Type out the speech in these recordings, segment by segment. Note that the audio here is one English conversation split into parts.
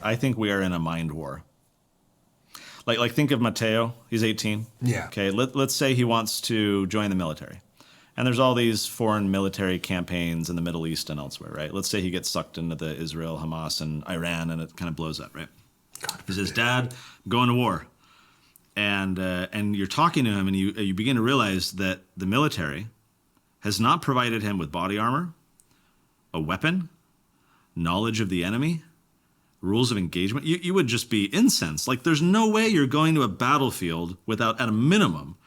I think we are in a mind war. Like think of Matteo. He's 18. Yeah. Okay. Let's say he wants to join the military. And there's all these foreign military campaigns in the Middle East and elsewhere, right? Let's say he gets sucked into the Israel, Hamas, and Iran, and it kind of blows up, right? He says, Dad, I'm going to war. And you're talking to him, and you begin to realize that the military has not provided him with body armor, a weapon, knowledge of the enemy, rules of engagement. You would just be incensed. Like, there's no way you're going to a battlefield without, at a minimum,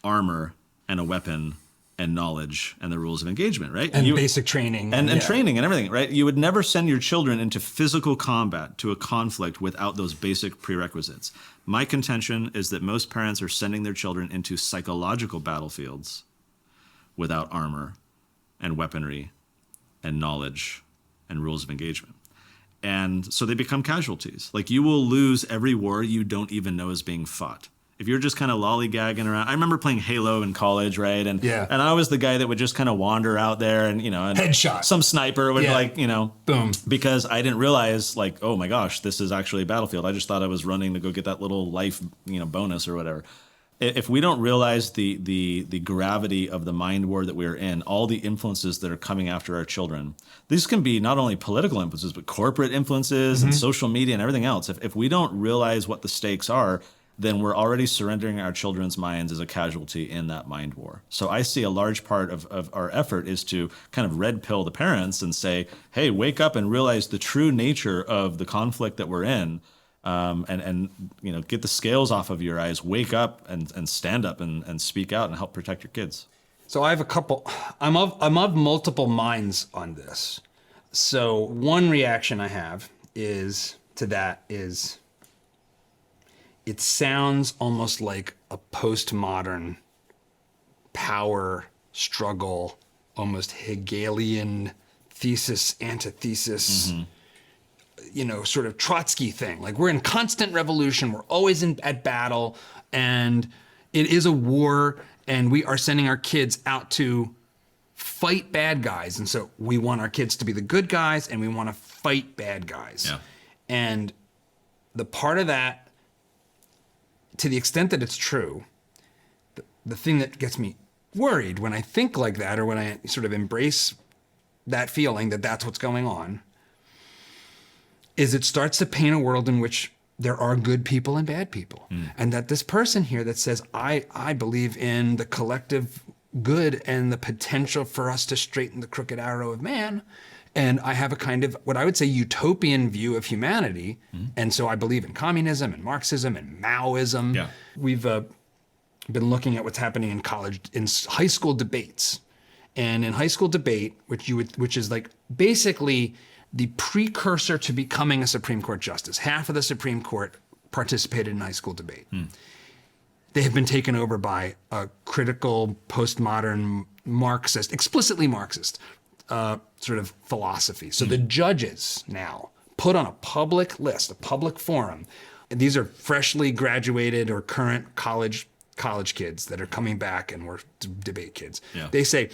armor and a weapon and knowledge and the rules of engagement, right? And basic training. And training and everything, right? You would never send your children into physical combat to a conflict without those basic prerequisites. My contention is that most parents are sending their children into psychological battlefields without armor and weaponry and knowledge and rules of engagement. And so they become casualties. Like, you will lose every war you don't even know is being fought. If you're just kind of lollygagging around. I remember playing Halo in college, right? And I was the guy that would just kind of wander out there and, and headshot. Some sniper would boom. Because I didn't realize, like, oh my gosh, this is actually a battlefield. I just thought I was running to go get that little life, bonus or whatever. If we don't realize the gravity of the mind war that we're in, all the influences that are coming after our children, these can be not only political influences, but corporate influences and social media and everything else. If we don't realize what the stakes are, then we're already surrendering our children's minds as a casualty in that mind war. So I see a large part of our effort is to kind of red pill the parents and say, hey, wake up and realize the true nature of the conflict that we're in. And get the scales off of your eyes, wake up and stand up and speak out and help protect your kids. So I have a couple, I'm of multiple minds on this. So one reaction I have is it sounds almost like a postmodern power struggle, almost Hegelian thesis, antithesis, sort of Trotsky thing. Like, we're in constant revolution, we're always at battle, and it is a war, and we are sending our kids out to fight bad guys. And so we want our kids to be the good guys, and we want to fight bad guys. Yeah. And the part of that, to the extent that it's true, the thing that gets me worried when I think like that, or when I sort of embrace that feeling that that's what's going on, is it starts to paint a world in which there are good people and bad people. And that this person here that says, I believe in the collective good and the potential for us to straighten the crooked arrow of man, and I have a kind of what I would say utopian view of humanity. And so I believe in communism and Marxism and Maoism. Yeah. We've been looking at what's happening in high school debates. And in high school debate, which is like basically the precursor to becoming a Supreme Court justice. Half of the Supreme Court participated in high school debate. They have been taken over by a critical, postmodern Marxist, explicitly Marxist, sort of philosophy. So the judges now put on a public list, a public forum. And these are freshly graduated or current college kids that are coming back and were debate kids. Yeah. They say,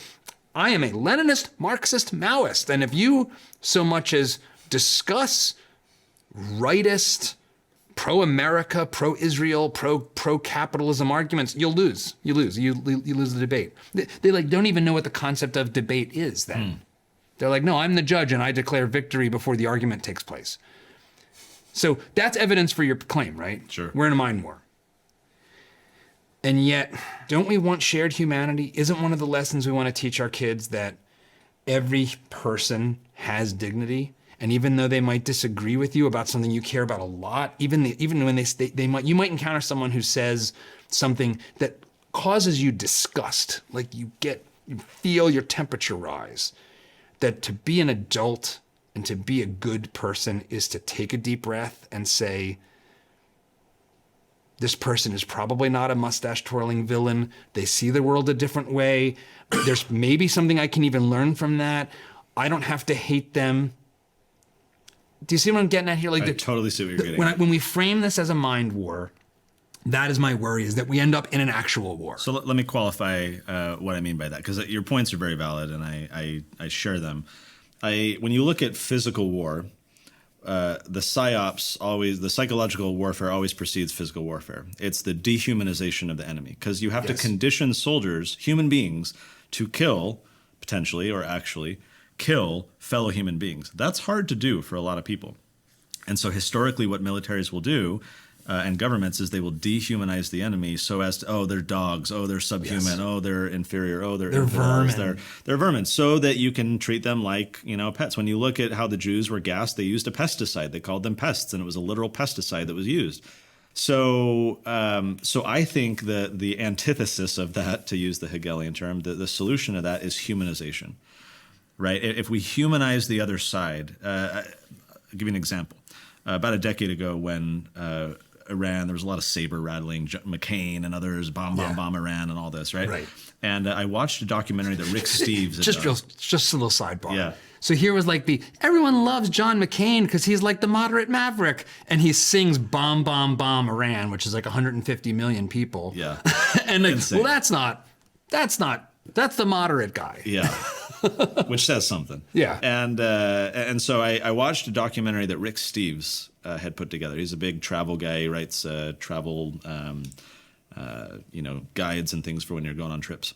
I am a Leninist, Marxist, Maoist. And if you so much as discuss rightist, pro-America, pro-Israel, pro-capitalism arguments, you'll lose. You lose the debate. They like don't even know what the concept of debate is then. They're like, no, I'm the judge and I declare victory before the argument takes place. So that's evidence for your claim, right? Sure. We're in a mind war. And yet, don't we want shared humanity? Isn't one of the lessons we want to teach our kids that every person has dignity? And even though they might disagree with you about something you care about a lot, even when you might encounter someone who says something that causes you disgust, like you feel your temperature rise, that to be an adult and to be a good person is to take a deep breath and say, this person is probably not a mustache-twirling villain. They see the world a different way. There's maybe something I can even learn from that. I don't have to hate them. Do you see what I'm getting at here? I totally see what you're getting at. When we frame this as a mind war, that is my worry, is that we end up in an actual war. So let me qualify what I mean by that, because your points are very valid, and I share them. When you look at physical war, the psyops always, the psychological warfare always precedes physical warfare. It's the dehumanization of the enemy, because you have to condition soldiers, human beings, to kill, potentially or actually kill fellow human beings. That's hard to do for a lot of people. And so historically what militaries will do and governments is they will dehumanize the enemy so as to, oh, they're dogs, oh, they're subhuman, oh, they're inferior, oh, they're vermin. They're vermin, so that you can treat them like, pets. When you look at how the Jews were gassed, they used a pesticide. They called them pests, and it was a literal pesticide that was used. So I think that the antithesis of that, to use the Hegelian term, the solution to that is humanization, right? If we humanize the other side, I'll give you an example. About a decade ago when Iran, there was a lot of saber rattling, McCain and others, bomb Iran and all this, right? Right. And I watched a documentary that Rick Steves had done. Just a little sidebar. Yeah. So here was like everyone loves John McCain because he's like the moderate maverick, and he sings "Bomb, Bomb, Bomb Iran," which is like 150 million people. Yeah. And like, Insane. well, that's the moderate guy. Yeah. Which says something. Yeah. And so I watched a documentary that Rick Steves had put together. He's a big travel guy. He writes travel guides and things for when you're going on trips.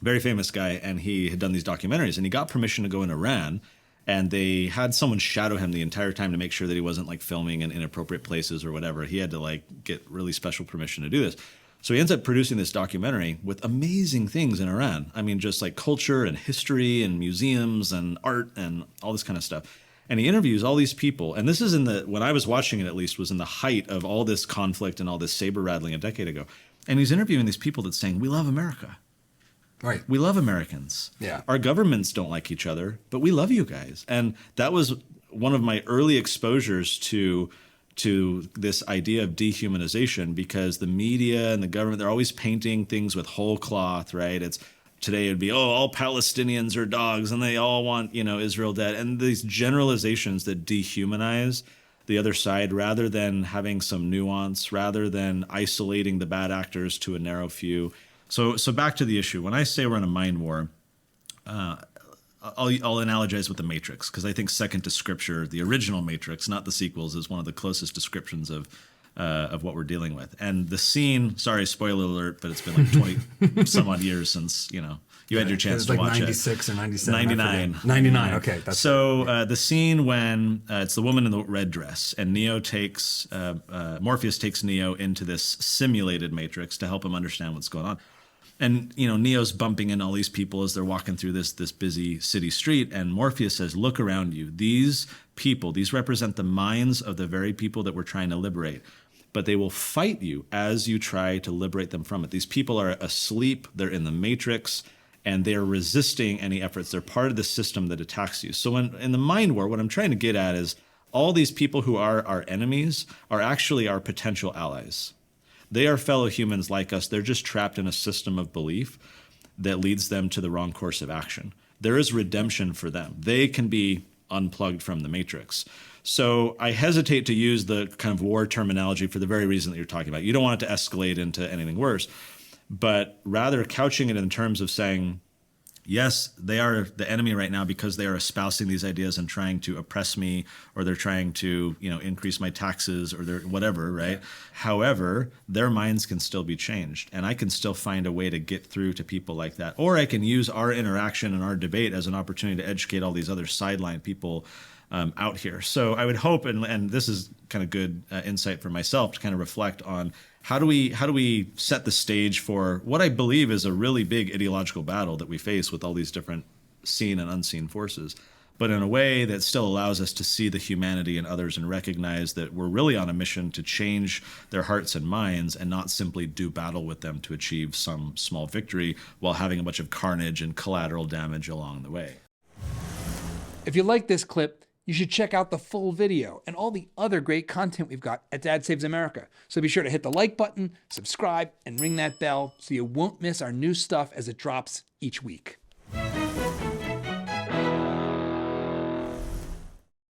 Very famous guy, and he had done these documentaries, and he got permission to go in Iran, and they had someone shadow him the entire time to make sure that he wasn't like filming in inappropriate places or whatever. He had to like get really special permission to do this. So he ends up producing this documentary with amazing things in Iran. I mean, just like culture and history and museums and art and all this kind of stuff. And he interviews all these people. And this is when I was watching it, at least, was in the height of all this conflict and all this saber rattling a decade ago. And he's interviewing these people that's saying, we love America. Right. We love Americans. Yeah. Our governments don't like each other, but we love you guys. And that was one of my early exposures to this idea of dehumanization, because the media and the government, they're always painting things with whole cloth, right? Today it'd be, all Palestinians are dogs and they all want, Israel dead. And these generalizations that dehumanize the other side rather than having some nuance, rather than isolating the bad actors to a narrow few. So back to the issue. When I say we're in a mind war, I'll analogize with the Matrix, because I think second to Scripture, the original Matrix, not the sequels, is one of the closest descriptions of what we're dealing with. And the scene, sorry, spoiler alert, but it's been like 20 some odd years since you had your chance to watch it. It was like 96 or 97. 99. 99. Okay. The scene when it's the woman in the red dress, and Morpheus takes Neo into this simulated Matrix to help him understand what's going on. And, Neo's bumping into all these people as they're walking through this busy city street. And Morpheus says, look around you. These people, these represent the minds of the very people that we're trying to liberate. But they will fight you as you try to liberate them from it. These people are asleep. They're in the Matrix. And they're resisting any efforts. They're part of the system that attacks you. So in the mind war, what I'm trying to get at is all these people who are our enemies are actually our potential allies. They are fellow humans like us. They're just trapped in a system of belief that leads them to the wrong course of action. There is redemption for them. They can be unplugged from the Matrix. So I hesitate to use the kind of war terminology for the very reason that you're talking about. You don't want it to escalate into anything worse, but rather couching it in terms of saying, yes, they are the enemy right now because they are espousing these ideas and trying to oppress me, or they're trying to, increase my taxes, or they're whatever, right? Yeah. However, their minds can still be changed, and I can still find a way to get through to people like that. Or I can use our interaction and our debate as an opportunity to educate all these other sideline people out here. So I would hope, and this is kind of good insight for myself to kind of reflect on how do we set the stage for what I believe is a really big ideological battle that we face with all these different seen and unseen forces, but in a way that still allows us to see the humanity in others and recognize that we're really on a mission to change their hearts and minds and not simply do battle with them to achieve some small victory while having a bunch of carnage and collateral damage along the way. If you like this clip, you should check out the full video and all the other great content we've got at Dad Saves America. So be sure to hit the like button, subscribe, and ring that bell so you won't miss our new stuff as it drops each week.